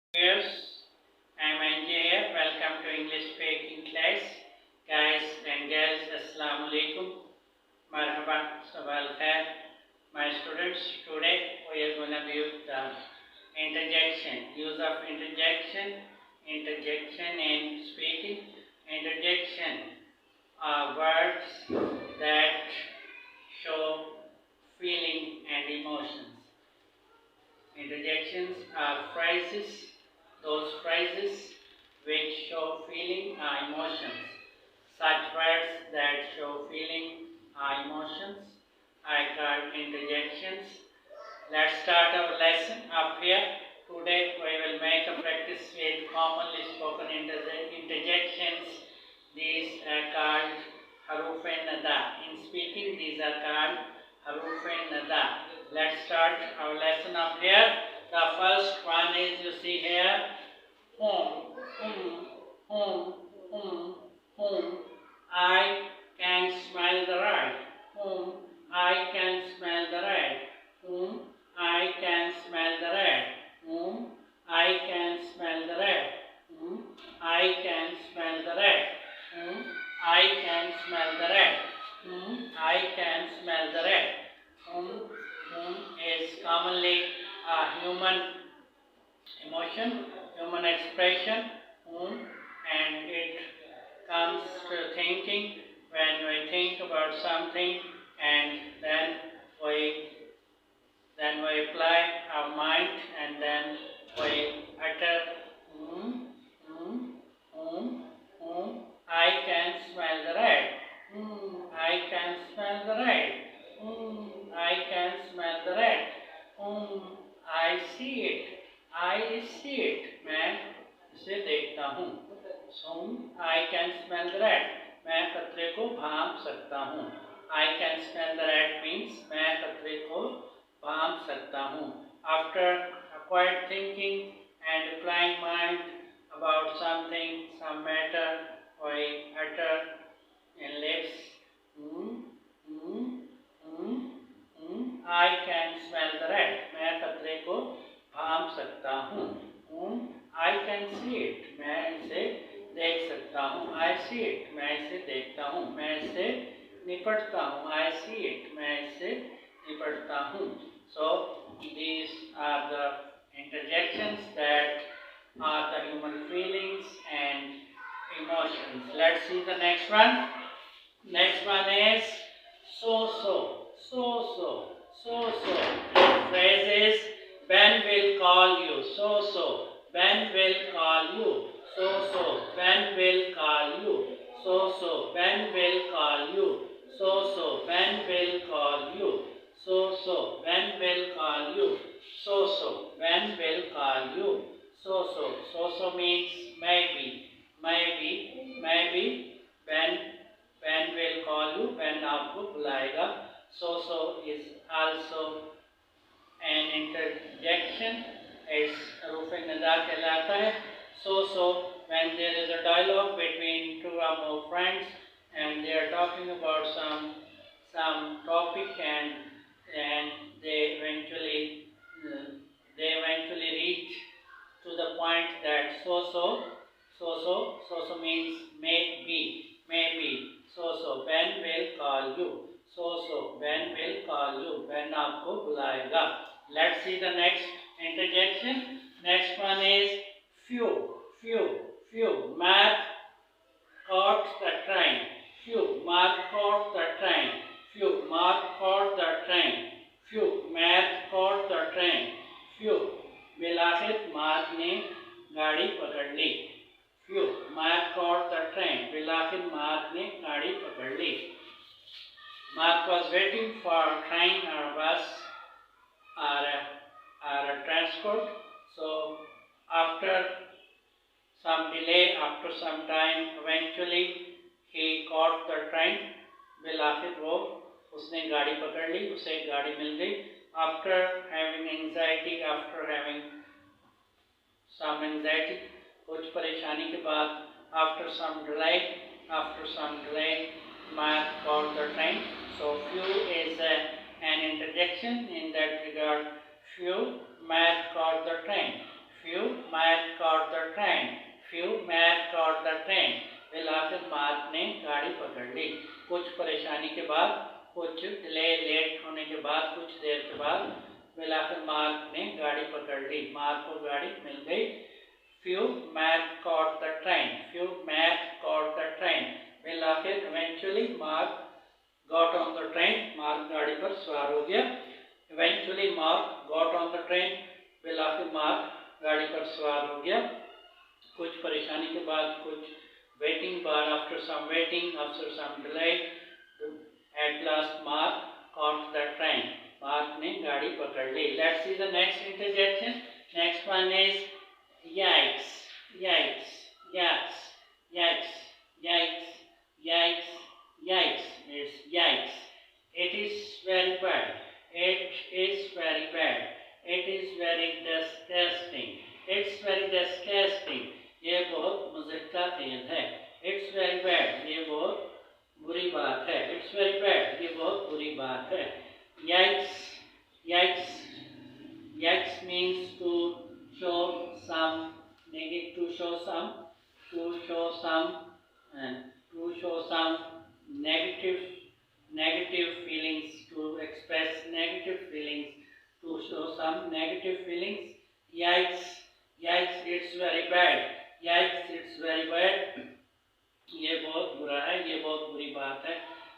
Viewers, I'm NJ here. Welcome to English speaking class. Guys and girls, Assalamu alaikum. Marhaba, sabal khair. My students, today we are going to view the interjection. Use of interjection. Interjection in speaking. Interjection are words that show feeling and emotions. Interjections are phrases. Those phrases which show feeling or emotions. Such words that show feeling or emotions are called interjections. Let's start our lesson up here. Today we will make a practice with commonly spoken interjections. These are called haruf-e-nida. In speaking, these are called haruf-e-nida. Let's start our lesson up here. The first one is, you see here, whom. I can smell the rat. Whom I can smell the rat. Whom I can smell the rat. Whom I can smell the rat. Whom I can smell the rat. Whom I can smell the rat. Whom I can smell the rat. Whom is commonly a human emotion, human expression, and it comes to thinking when we think about something, and then we apply our mind, and then we utter I can smell the rat. I can smell the rat. I can smell the rat. I see it. I see it. मैं इसे देखता हूँ. I can smell the rat. मैं खतरे को भांप सकता हूँ. I can smell the rat means मैं खतरे को भांप सकता हूँ. After quiet thinking and applying mind about something, some matter, we utter in lips. I can smell the rat. मैं खतरे को भांप सकता हूँ. I can see it. मैं इसे देख सकता हूँ. I see it. मैं इसे देखता हूँ. मैं इसे निपटता हूँ. I see it. मैं इसे निपटता हूँ. So these are the interjections that are the human feelings and emotions. Let's see the next one. Next one is so. Phrase is Ben will call you. So. Ben will call you. So. Ben will call you. So. Ben will call you. So. Ben will call you. So. Ben will call you. So. Ben will call you. So means maybe. Ben will call you. Ben आपको बुलाएगा. So is also an interjection. It's haruf-e-nida कहलाता है. So when there is a dialogue between two or more friends and they are talking about some topic, and they eventually reach to the point that so means maybe. So Ben will call you. So Ben will call you. Ben आपको बुलाएगा. Let's see the next interjection. Next one is few. Mark caught the train. Mark caught the train. Mark caught the train. बिलाखिर Mark ने गाड़ी पकड़ ली. Mark caught the train. बिलाखिर Mark ने गाड़ी पकड़ ली. Mark was waiting for a train or bus or a transport. So after some delay, after some time, eventually he caught the train. बिलाखिर उसने गाड़ी पकड़ ली, उसे गाड़ी मिल गई. After having some anxiety, कुछ परेशानी के बाद, after some delay, Mark caught the train. So few is an interjection in that regard. Few Mark caught the train. Few Mark बाद, कुछ डिले लेट होने के बाद, कुछ देर के बाद फिर मार्क ने गाड़ी पकड़ ली, मार्क को गाड़ी मिल गई। Few Mark caught the train. Few Mark caught the train. फिर eventually Mark got on the train. Mark गाड़ी पर सवार हो गया। Eventually Mark got on the train. फिर Mark गाड़ी पर सवार हो गया। कुछ परेशानी के बाद, कुछ waiting बाद, after some waiting, after some delay, at last Mark caught the train. Mark ने गाड़ी पकड़ ली। Let's see the next interjection. Next one is yikes, yikes, yikes, yikes, yikes, yikes, yikes. It's yikes. It is very bad. It is very bad. It is very disgusting. It's very disgusting. ये बहुत मज़े का खेल है। It's very bad. ये बहुत बुरी बात है। It's very bad. ये बहुत बुरी बात है। Yikes, yikes, yikes means to show some negative, to show some negative feelings, to express negative feelings, to show some negative feelings. Yikes, yikes, it's very bad. Yikes, it's very bad. ये बहुत बुरा है, ये बहुत बुरी बात है।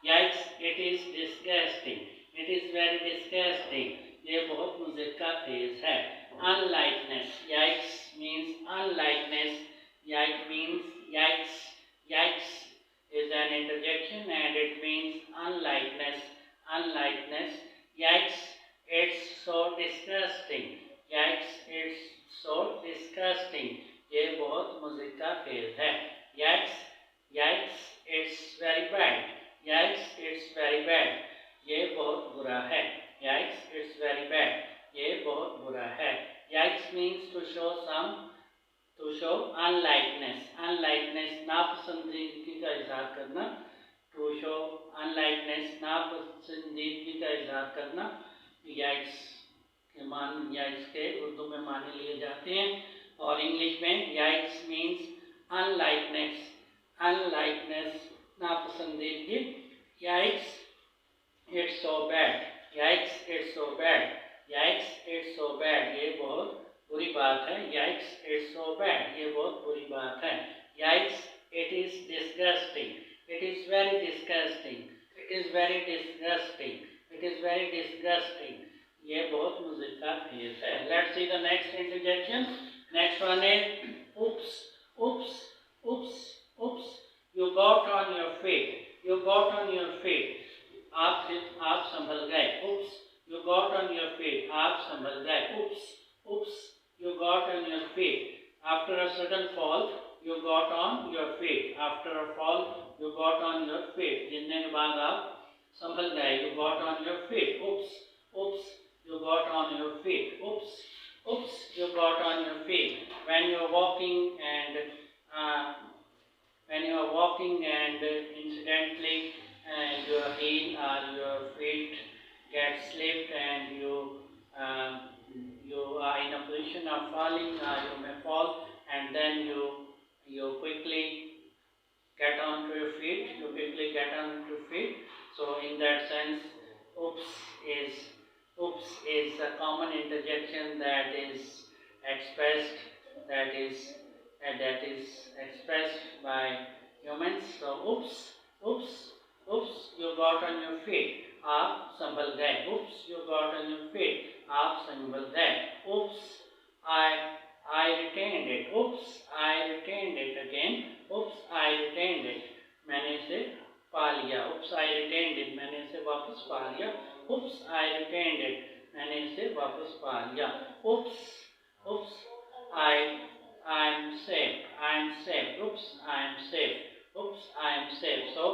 Yikes, it is disgusting. It is very disgusting. ये बहुत मज़े का फेज है। Unlikeness. Yikes means unlikeness. Yikes means yikes. Yikes is an interjection and it means unlikeness. Unlikeness. Yikes, it's so disgusting. Yikes, it's so disgusting. ये बहुत मज़े का phase है। Yikes, yikes, it's very bad. Yikes, it's very bad. ये बहुत बुरा है। Yikes, it's very bad. ये बहुत बुरा है। Yikes means to show unlikeness. Unlikeness नापसंदीदगी का इजहार करना। To show unlikeness नापसंदीदगी का इजहार करना। Yikes के उर्दू में माने लिए जाते हैं और इंग्लिश में yikes means unlikeness. Unlikeness नापसंदीदगी। Yikes, it's so bad. Yikes, it's so bad. Yikes, it's so bad. ये बहुत बुरी बात है। Yikes, it's so bad. ये बहुत बुरी बात है। Yikes, it is disgusting. It is very disgusting. It is very disgusting. It is very disgusting. ये बहुत मज़े का फेज है। Let's see the next interjection. Next one is oops, oops, oops, oops. You got on your feet. You got on your feet. आप संभल गए। Oops, you got on your feet. आप संभल गए। Oops, oops, you got on your feet. After a sudden fall, you got on your feet. After a fall, you got on your feet. गिरने के बाद आप संभल गए। You got on your feet. Oops, oops, you got on your feet. Oops, oops, you got on your feet. When you are walking and incidentally your heel or your feet get slipped and you are in a position of falling or you may fall and then you quickly get onto your feet. You quickly get onto your feet. So in that sense, oops is a common interjection that is expressed by humans. So oops, oops, oops, you got on your feet. आप संभल गए। Oops, you got on your feet. आप संभल गए। Oops, I retained it. Oops, I retained it again. Oops, I retained it. मैंने इसे पा लिया। Oops, I retained it. मैंने इसे वापस पा लिया। Oops, I retained it. मैंने इसे वापस पा लिया। Oops, oops, I'm safe. I'm safe. Oops, I'm safe. Oops, I'm safe. So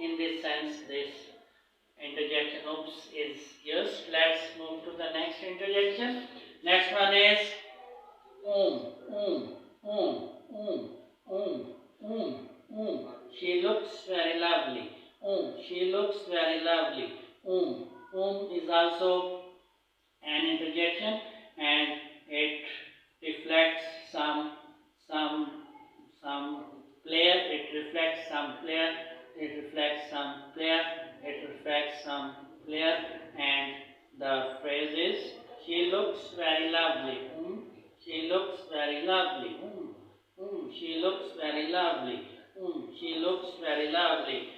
in this sense, this interjection oops is used. Let's move to the next interjection. Next one is She looks very lovely. She looks very lovely. Is also an interjection and it reflects some player. It reflects some player. it reflects some flair, and the phrase is she looks very lovely. She looks very lovely. She looks very lovely. She looks very lovely.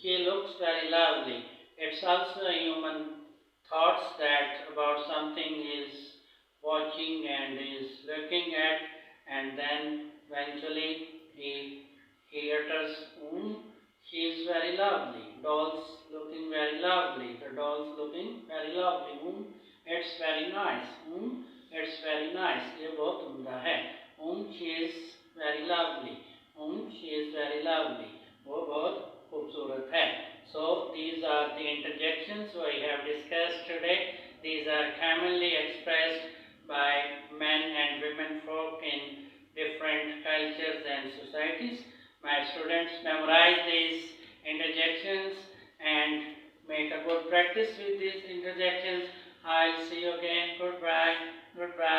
She looks very lovely. It's also a human thoughts that about something is watching and is looking at, and then eventually he utters, she is very lovely. Doll's looking very lovely. The doll's looking very lovely. It's very nice. It's very nice. ये बहुत उम्दा है. She is very lovely. She is very lovely. वो बहुत खूबसूरत है. So these are the interjections we have discussed today. These are commonly expressed by men and women folk in different cultures and societies. My students memorize these interjections and make a good practice with these interjections. I'll see you again. Goodbye. Goodbye.